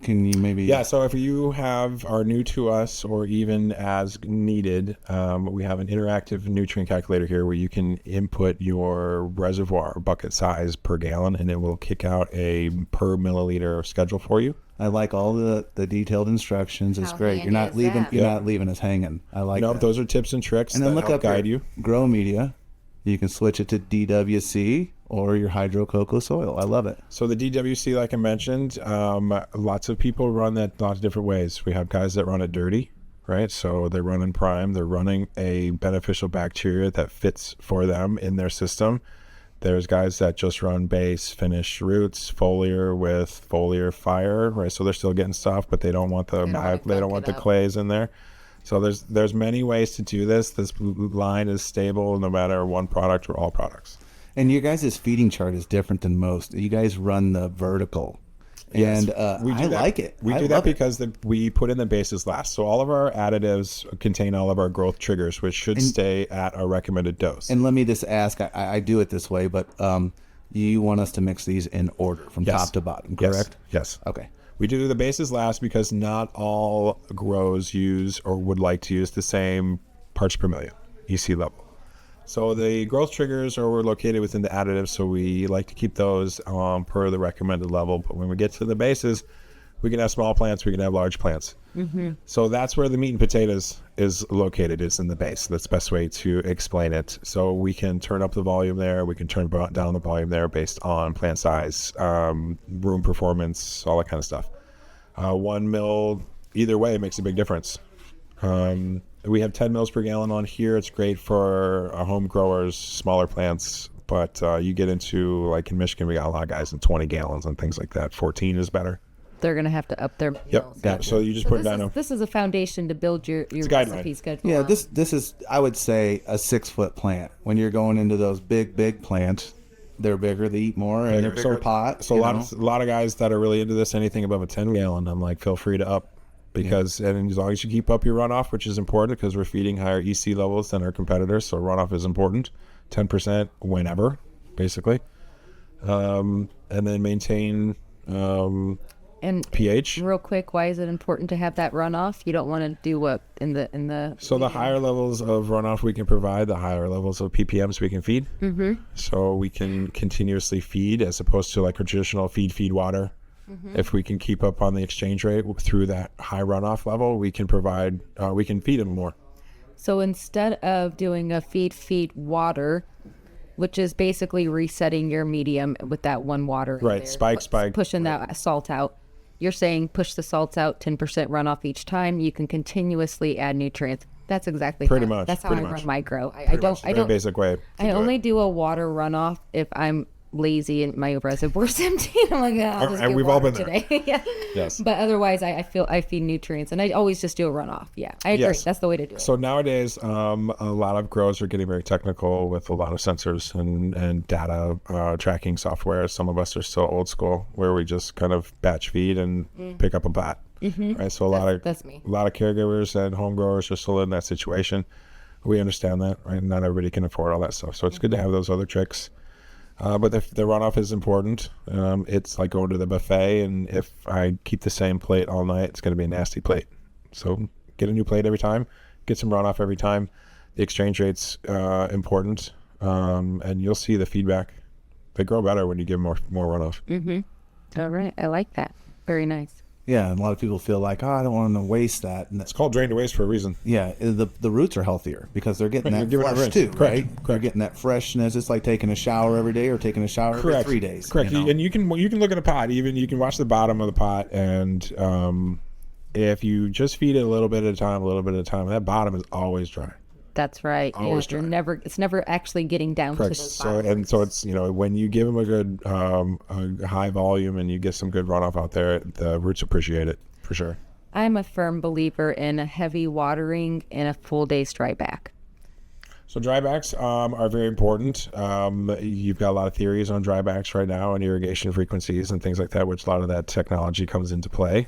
Can you maybe? Yeah, so if you are new to us or even as needed, we have an interactive nutrient calculator here where you can input your reservoir bucket size per gallon, and it will kick out a per milliliter schedule for you. I like all the detailed instructions. It's How great. handy You're not is leaving that? you're not leaving us hanging. I like No, that. those are tips and tricks And then that look help up guide your you. grow media. You can switch it to DWC or your hydro cocoa soil. I love it. So the DWC, like I mentioned, lots of people run that lots of different ways. We have guys that run it dirty, right? So they're running prime. They're running a beneficial bacteria that fits for them in their system. There's guys that just run base, finish roots, foliar with foliar fire, right? So they're still getting stuff, but they don't want the clays in there. So there's many ways to do this. This line is stable no matter one product or all products. And your guys' feeding chart is different than most. You guys run the vertical. Yes, And we do I that. like it. We I do love that it. because we put in the bases last. So all of our additives contain all of our growth triggers, which should stay at a recommended dose. And let me just ask, I do it this way, but you want us to mix these in order from Yes. top to bottom, Yes. correct? Yes. Okay. We do the bases last because not all grows use or would like to use the same parts per million EC level. So the growth triggers are located within the additives, so we like to keep those per the recommended level. But when we get to the bases, we can have small plants, we can have large plants. So that's where the meat and potatoes is located, is in the base. That's the best way to explain it. So we can turn up the volume there, we can turn down the volume there based on plant size, room performance, all that kind of stuff. 1 mil either way makes a big difference. We have 10 mils per gallon on here. It's great for our home growers, smaller plants, but you get into, like in Michigan, we got a lot of guys in 20 gallons and things like that. 14 is better. They're going to have to up their meals. Yeah. So you just put it down. This is a foundation to build your a guideline. recipe schedule. Yeah, on. this is, I would say, a 6-foot plant. When you're going into those big plants, they're bigger, they eat more, and they're bigger pots. So a lot of guys that are really into this, anything above a 10 gallon, I'm like, feel free to up. Because and as long as you keep up your runoff, which is important because we're feeding higher EC levels than our competitors, so runoff is important. 10% whenever, basically, and then maintain and pH. real quick, why is it important to have that runoff? You don't want to do what in the So the higher levels of runoff we can provide, the higher levels of ppms we can feed. So we can continuously feed as opposed to like a traditional feed water. If we can keep up on the exchange rate through that high runoff level, we can provide, we can feed them more. So instead of doing a feed water, which is basically resetting your medium with that one water, in Right, there, spike. pushing that salt out. You're saying push the salts out 10% runoff each time. You can continuously add nutrients That's exactly Pretty how, much, That's how pretty I much. run my grow. I Pretty don't. much. I Very don't. basic way. I only do a water runoff if I'm lazy and my reservoir's empty. I'm like, I'll just And get we've all water been there. today. Yeah. Yes. But otherwise, I feel I feed nutrients, and I always just do a runoff. Yeah, I agree. Yes. That's the way to do it. So nowadays, a lot of grows are getting very technical with a lot of sensors and data tracking software. Some of us are still old school, where we just kind of batch feed and pick up a pot. Right. So That's me. a lot of caregivers and home growers are still in that situation. We understand that, right? Not everybody can afford all that stuff, so it's good to have those other tricks. But the runoff is important. It's like going to the buffet, and if I keep the same plate all night, it's going to be a nasty plate. So get a new plate every time, get some runoff every time. The exchange rate's important, and you'll see the feedback. They grow better when you give more runoff. All right, I like that. Very nice. Yeah, and a lot of people feel like, oh, I don't want to waste that. And It's called drain to waste for a reason. yeah, the roots are healthier because they're getting Right, that you're giving it flush rinse. too, Correct, right? They're getting that freshness. It's like taking a shower every day or taking a shower every 3 days. Correct. you know? And you can look at a pot. Even you can watch the bottom of the pot, and if you just feed it a little bit at a time, that bottom is always dry. That's right. Always You're dry. never. It's never actually getting down Correct. to those So bottom. so it's when you give them a good a high volume and you get some good runoff out there, the roots appreciate it for sure. I'm a firm believer in a heavy watering and a full day's dry back. So drybacks are very important. You've got a lot of theories on drybacks right now and irrigation frequencies and things like that, which a lot of that technology comes into play.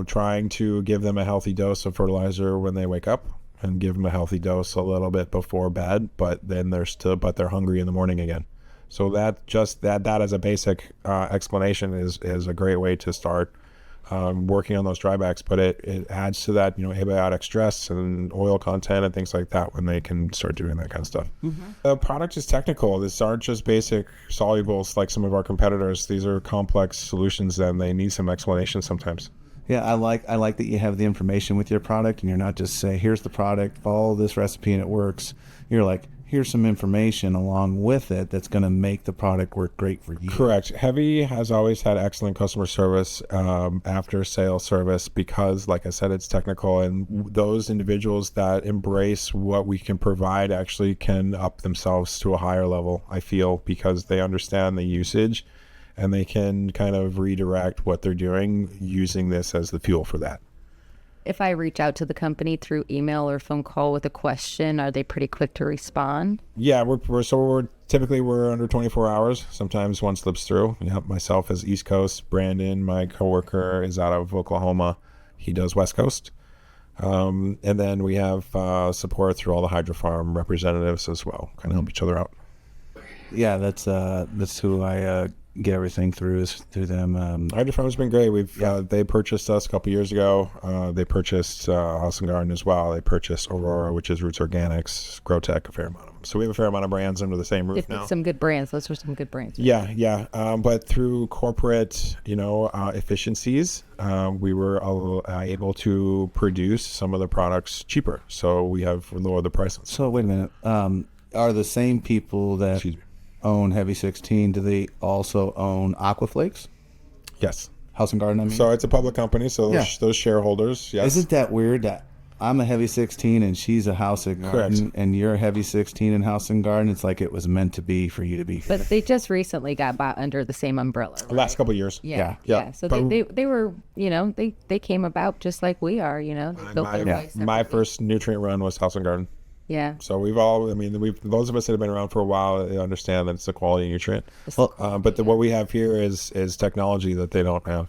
Trying to give them a healthy dose of fertilizer when they wake up and give them a healthy dose a little bit before bed, but then they're hungry in the morning again. So that as a basic explanation is a great way to start working on those drybacks, but it adds to that, abiotic stress and oil content and things like that when they can start doing that kind of stuff. The product is technical. These aren't just basic solubles like some of our competitors. These are complex solutions and they need some explanation sometimes. Yeah, I like that you have the information with your product and you're not just say, here's the product, follow this recipe and it works. You're like, here's some information along with it that's going to make the product work great for you. Correct. Heavy has always had excellent customer service, after sales service, because like I said, it's technical, and those individuals that embrace what we can provide actually can up themselves to a higher level, I feel, because they understand the usage and they can kind of redirect what they're doing using this as the fuel for that. If I reach out to the company through email or phone call with a question, are they pretty quick to respond? Yeah, we're typically under 24 hours. Sometimes one slips through. Myself is East Coast. Brandon, my coworker, is out of Oklahoma. He does West Coast. And then we have support through all the hydrofarm representatives as well. Kind of help each other out. Yeah, that's who I get everything through is through them. Hydrofarm has been great. They purchased us a couple years ago. They purchased House and Garden as well. They purchased Aurora, which is Roots Organics, GrowTech, a fair amount of them. So we have a fair amount of brands under the same roof They now. picked some good brands. Those were some good brands. Yeah. But through corporate, efficiencies, we were able to produce some of the products cheaper. So we have lowered the prices. So wait a minute. Are the same people that Excuse me. own Heavy16, do they also own Aquaflakes? Yes. House and Garden, I mean? So it's a public company. So Yeah. those shareholders, yes. Isn't that weird that I'm a Heavy16 and she's a House and Garden, Correct. and you're a Heavy16 and House and Garden? It's like it was meant to be for you to be. But they just recently got bought under the same umbrella. The last couple of years. Yeah. Yeah. So But- they were, they came about just like we are, They built their lives My separately. first nutrient run was House and Garden. Yeah. So those of us that have been around for a while, they understand that it's a quality nutrient. Well, But what we have here is technology that they don't have.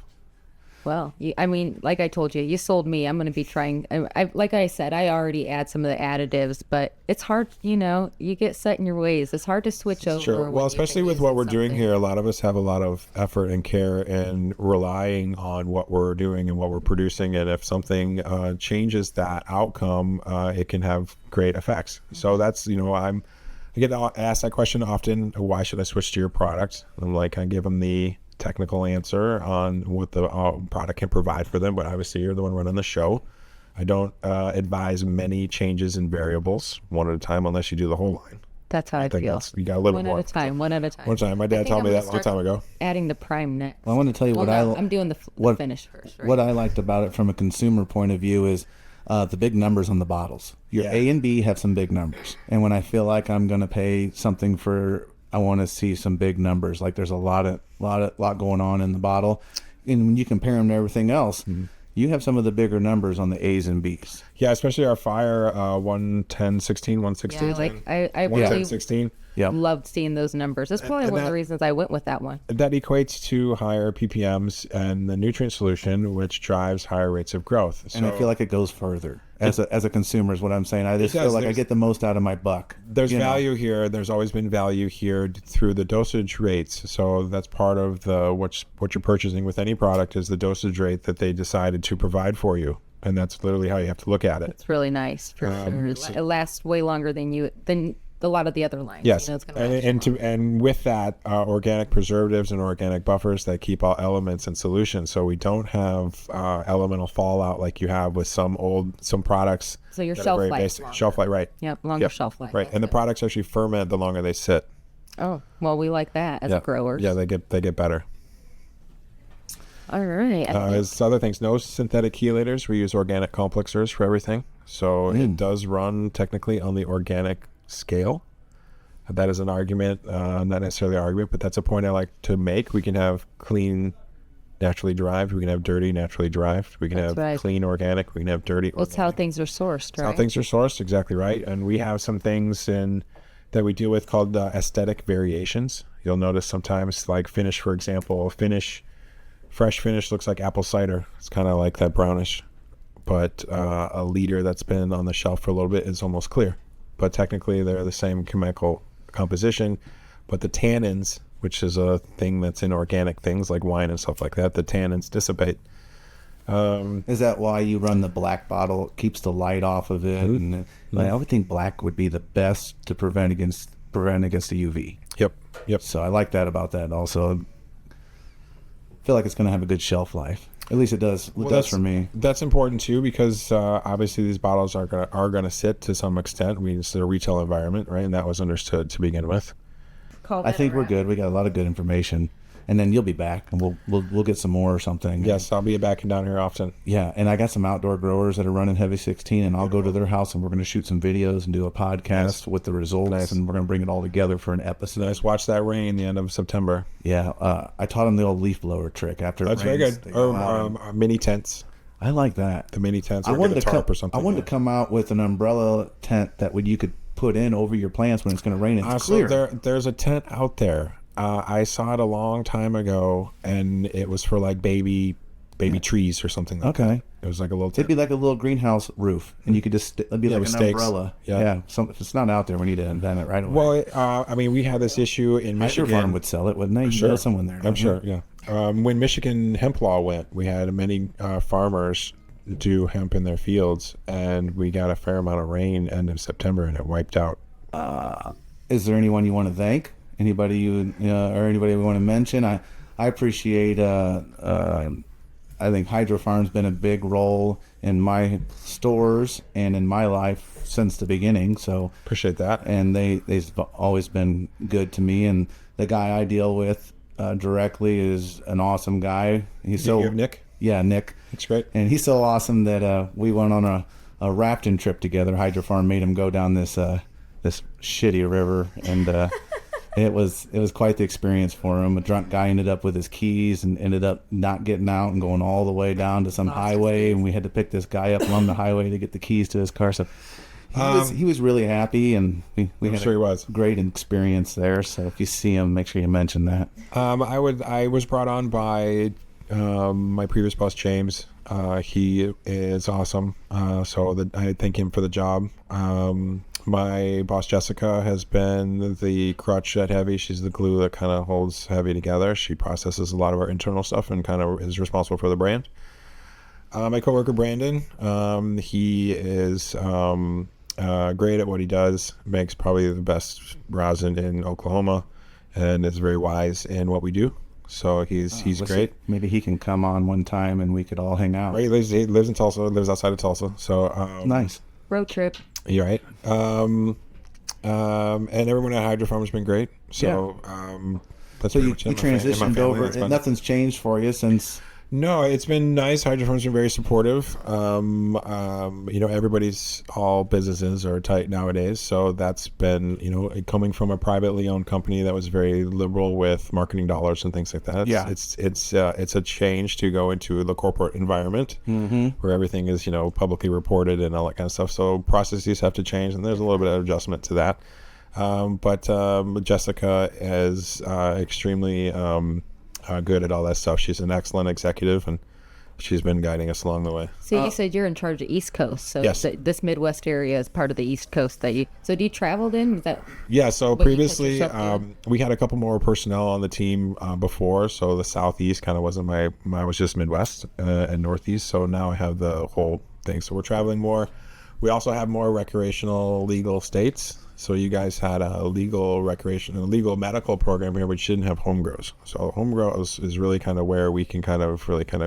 Well, like I told you, you sold me. I'm going to be trying. Like I said, I already add some of the additives, but it's hard. You get set in your ways. It's hard to switch over. Sure. when Well, you've been especially with what using we're doing something. here, a lot of us have a lot of effort and care and relying on what we're doing and what we're producing. And if something changes that outcome, it can have great effects. So that's, I get asked that question often, why should I switch to your product? I'm like, I give them the technical answer on what the product can provide for them, but obviously you're the one running the show. I don't advise many changes in variables one at a time unless you do the whole line. That's how I think feel. that's- you gotta live one with at more. a time. One at a time. One time, my I dad think told I'm me gonna that a long time ago. Adding the prime next. I want to tell you Well, what no, I'm doing the what- finish first. Right? what I liked about it from a consumer point of view is the big numbers on the bottles. Your Yeah. A and B have some big numbers. And when I feel like I'm going to pay something for, I want to see some big numbers. Like there's a lot going on in the bottle. And when you compare them to everything else, you have some of the bigger numbers on the A's and B's. Yeah, especially our fire 110, 16, 116. Yeah, like I 110, really 16. Yeah. loved seeing those numbers. That's probably and one of that- the reasons I went with that one. That equates to higher ppms and the nutrient solution, which drives higher rates of growth. And I feel like it goes further as a consumer is what I'm saying. I just does. feel like I There's- get the most out of my buck. there's you know? value here. There's always been value here through the dosage rates. So that's part of the what you're purchasing with any product is the dosage rate that they decided to provide for you, and that's literally how you have to look at it. It's really nice for sure. It lasts way longer than a lot of the other lines. Yes, You know, it's gonna last and with that, organic preservatives and organic buffers that keep all elements in solution, so we don't have elemental fallout like you have with some products. So your that are shelf very life basic. longer. Shelf life, right? Yep, longer shelf life. Right, and the products actually ferment the longer they sit. Oh, well, we like that as growers. Yeah, they get better. All right. As other things, no synthetic chelators. We use organic complexers for everything, so it does run technically on the organic scale. That is an argument, not necessarily an argument, but that's a point I like to make. We can have clean, naturally derived. We can have dirty, naturally derived. We can That's have right. clean, organic. We can have dirty. Well, it's how things are sourced, right? How things are sourced, exactly right. And we have some things that we deal with called aesthetic variations. You'll notice sometimes, like finish, for example, fresh finish looks like apple cider. It's kind of like that brownish. But a liter that's been on the shelf for a little bit is almost clear. But technically, they're the same chemical composition. But the tannins, which is a thing that's in organic things like wine and stuff like that, the tannins dissipate. Is that why you run the black bottle? It keeps the light off of it, and I would think black would be the best to prevent against the UV. Yep. So I like that about that. Also, I feel like it's going to have a good shelf life. At least it does. It does for me. That's important too, because obviously these bottles are gonna sit to some extent. It's a retail environment, right? And that was understood to begin with. I think we're good. We got a lot of good information, and then you'll be back, and we'll get some more or something. Yes, I'll be back and down here often. Yeah, and I got some outdoor growers that are running Heavy 16, and I'll go to their house, and we're going to shoot some videos and do a podcast with the results, and we're going to bring it all together for an episode. Nice. Watch that rain the end of September. Yeah, I taught them the old leaf blower trick. After That's it very rains, good. they go out and- Mini tents. I like that. The mini tents. I Or wanted get a to tarp come. or something. I wanted to come out with an umbrella tent that you could put in over your plants when it's going to rain. It's So clear. there's a tent out there. I saw it a long time ago, and it was for like baby trees or something. Like Okay. that. It was like a little It'd tent. be like a little greenhouse roof, and you could just it'd be like with an stakes. umbrella. Yeah. If it's not out there, we need to invent it right away. Well, I mean, we had this issue in Hydro Michigan. Farm would sell it, wouldn't they? You Sure. know someone there. I'm don't sure, you? yeah. When Michigan hemp law went, we had many farmers do hemp in their fields, and we got a fair amount of rain end of September, and it wiped out. Is there anyone you want to thank? Anybody you or anybody we want to mention? I appreciate. I think Hydro Farm's been a big role in my stores and in my life since the beginning. So Appreciate that. and they've always been good to me. And the guy I deal with directly is an awesome guy. He's You have Nick? Yeah, Nick. That's great. And he's so awesome that we went on a rafting trip together. Hydro Farm made him go down this shitty river, and it was quite the experience for him. A drunk guy ended up with his keys and ended up not getting out and going all the way down to some highway, and we had to pick this guy up along the highway to get the keys to his car. So he was really happy, and we had sure he was. great experience there. So if you see him, make sure you mention that. I was brought on by my previous boss, James. He is awesome. So I thank him for the job. My boss, Jessica, has been the crutch at Heavy. She's the glue that kind of holds Heavy together. She processes a lot of our internal stuff and kind of is responsible for the brand. My coworker, Brandon, he is great at what he does, makes probably the best rosin in Oklahoma, and is very wise in what we do. So he's great. Maybe he can come on one time and we could all hang out. Right, he lives in Tulsa, lives outside of Tulsa. So Nice. Road trip. you're right. And everyone at Hydro Farm has been great. So that's So pretty you much it. My transitioned family, over, that's and fun. nothing's changed for you since. No, it's been nice. Hydrofarm's been very supportive. All businesses are tight nowadays. So that's been, coming from a privately owned company that was very liberal with marketing dollars and things like that. Yeah. It's a change to go into the corporate environment where everything is, publicly reported and all that kind of stuff. So processes have to change, and there's a little bit of adjustment to that. But Jessica is extremely good at all that stuff. She's an excellent executive, and she's been guiding us along the way. So you said you're in charge of East Coast. So Yes. this Midwest area is part of the East Coast so do you travel then? Is that Yeah, so what you previously catch yourself doing? we had a couple more personnel on the team before, so the Southeast kind of wasn't I was just Midwest and Northeast, so now I have the whole thing. So we're traveling more. We also have more recreational legal states. So you guys had a legal medical program here, which didn't have home grows. So home grows is really kind of where we can kind of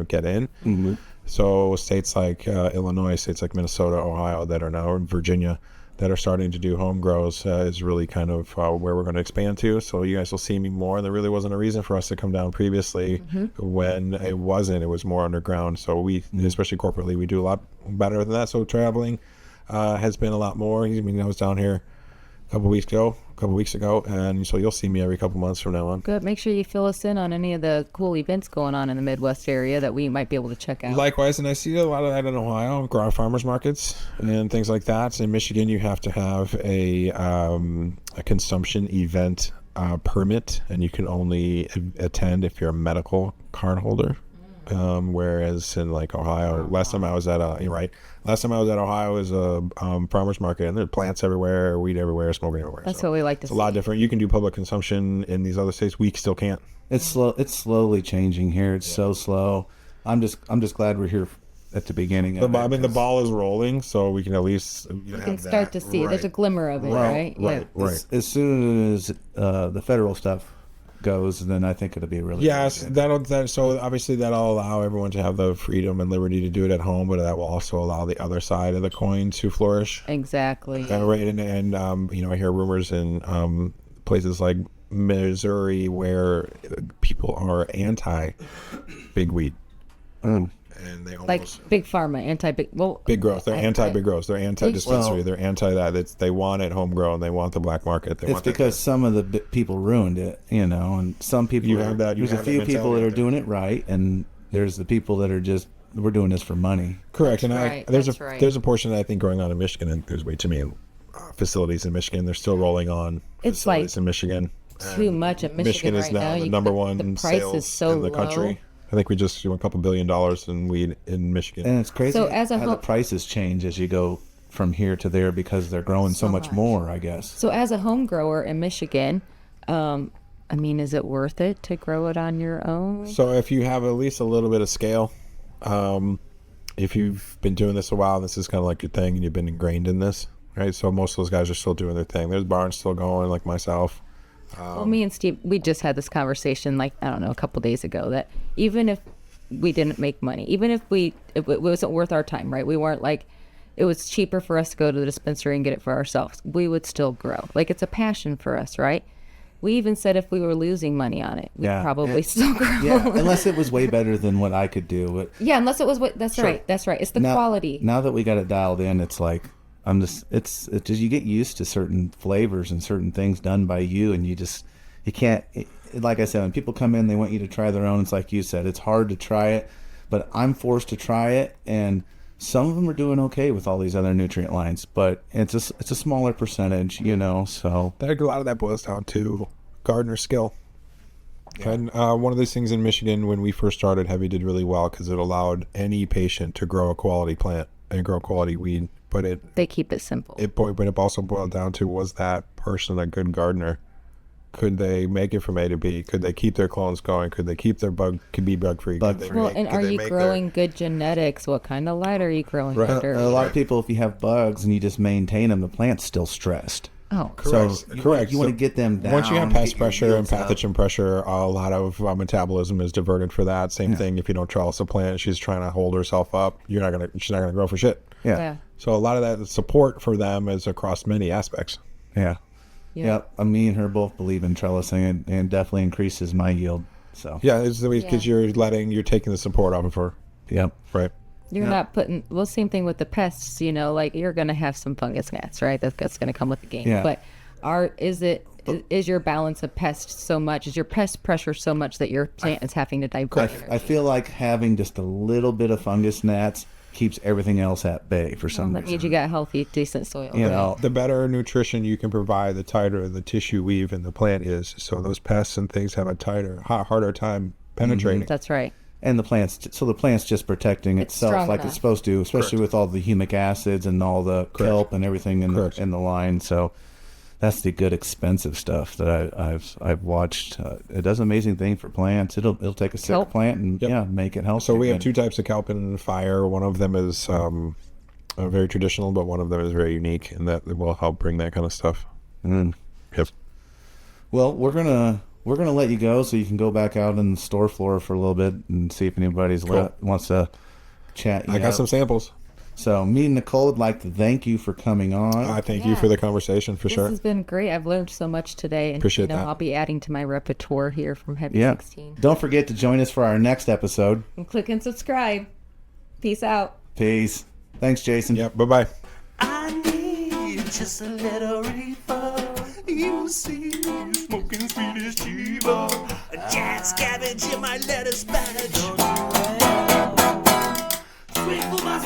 get in. Mm-hmm. So states like Illinois, states like Minnesota, Ohio, that are now in Virginia, that are starting to do home grows is really kind of where we're going to expand to. So you guys will see me more. There really wasn't a reason for us to come down previously when it was more underground. So we, especially corporately, we do a lot better than that. So traveling has been a lot more. I was down here a couple weeks ago, and so you'll see me every couple months from now on. Good. Make sure you fill us in on any of the cool events going on in the Midwest area that we might be able to check out. Likewise, and I see a lot of that in Ohio, farmers markets and things like that. In Michigan, you have to have a consumption event permit, and you can only attend if you're a medical card holder. Whereas in like Ohio, last time I was at Ohio is a farmers market, and there are plants everywhere, weed everywhere, smoking everywhere. That's what we like to see. It's a lot different. You can do public consumption in these other states. We still can't. It's slow. It's slowly changing here. It's so slow. I'm just glad we're here at the beginning. The ball is rolling, so we can at least you can start to see. There's a glimmer of it, right? Right. As soon as the federal stuff goes, then I think it'll be really yes. good. So obviously that'll allow everyone to have the freedom and liberty to do it at home, but that will also allow the other side of the coin to flourish. Exactly. Right, and I hear rumors in places like Missouri where people are anti big weed. And they almost Like big pharma, big growth. They're anti-big growth. They're anti-dispensary. They're anti that. They want it homegrown. They want the black market. It's because some of the people ruined it, and some people. There's a few people that are doing it right, and there's the people that are just, we're doing this for money. Correct. That's right. There's a portion that I think going on in Michigan, and there's way too many facilities in Michigan. They're still rolling on facilities in Michigan. Too much in Michigan is right now now. the number one the price sales is so in the low. country. I think we just do a couple $2 billion in weed in Michigan. And it's crazy So as a how the prices change as you go from here to there because they're growing so much more, I guess. So as a home grower in Michigan, is it worth it to grow it on your own? So if you have at least a little bit of scale, if you've been doing this a while, this is kind of like your thing, and you've been ingrained in this, right? So most of those guys are still doing their thing. There's barns still going, like myself. Well, me and Steve, we just had this conversation, a couple days ago, that even if we didn't make money, even if it wasn't worth our time, right? We weren't it was cheaper for us to go to the dispensary and get it for ourselves. We would still grow. It's a passion for us, right? We even said if we were losing money on it, we'd probably still grow. Yeah, unless it was way better than what I could do. But yeah, unless it was that's Sure. right. That's right. It's the quality. Now that we got it dialed in, it's like it's just you get used to certain flavors and certain things done by you, and you can't. Like I said, when people come in, they want you to try their own. It's like you said, it's hard to try it, but I'm forced to try it, and some of them are doing okay with all these other nutrient lines, but it's a smaller percentage, So A lot of that boils down to gardener skill. Yeah. And one of those things in Michigan when we first started, Heavy did really well because it allowed any patient to grow a quality plant and grow quality weed. But they keep it simple. But it also boiled down to, was that person a good gardener? Could they make it from A to B? Could they keep their clones going? Could they keep their bug free? And are you growing good genetics? What kind of light are you growing? Right. A lot of people, if you have bugs and you just maintain them, the plant's still stressed. Oh, correct. So correct. You want to get them down. Once you have pest pressure and yields pathogen pressure, a lot of metabolism is diverted for that. Same thing if you don't trellis a plant, she's trying to hold herself up. She's not gonna grow for shit. Yeah. So a lot of that support for them is across many aspects. Yeah. Me and her both believe in trellising, and definitely increases my yield So Yeah, it's because you're taking the support off of her. yep. Right. You're not putting, well, same thing with the pests, you know, like you're going to have some fungus gnats, right? That's going to come with the game. Yeah. But is your balance of pests so much, is your pest pressure so much that your plant is having to divert? I feel like having just a little bit of fungus gnats keeps everything else at bay for some That reason. means you got healthy, decent soil. You know, The better nutrition you can provide, the tighter the tissue weave in the plant is. So those pests and things have a harder time penetrating. That's right. and the plant's just protecting itself strong like enough. it's supposed to, especially with all the humic acids and all the kelp and everything in the line. So that's the good expensive stuff that I've watched. It does an amazing thing for plants. It'll take a sick Kelp. plant and make it healthy. So we have two types of kelp in fire. One of them is very traditional, but one of them is very unique, and that will help bring that kind of stuff. Yep. Well, we're gonna let you go so you can go back out in the store floor for a little bit and see if anybody's wants to chat. I got some samples. So me and Nicole would like to thank you for coming on. I thank you for the conversation for This sure. has been great. I've learned so much today. And, Appreciate that. I'll be adding to my repertoire here from Heavy16. Don't forget to join us for our next episode. And click and subscribe. Peace out. Peace. Thanks, Jason. Yep. Bye bye. I need just a little reefer. You see, smoking sweet is cheaper. A jazz cabbage in my lettuce patch. Sweet for my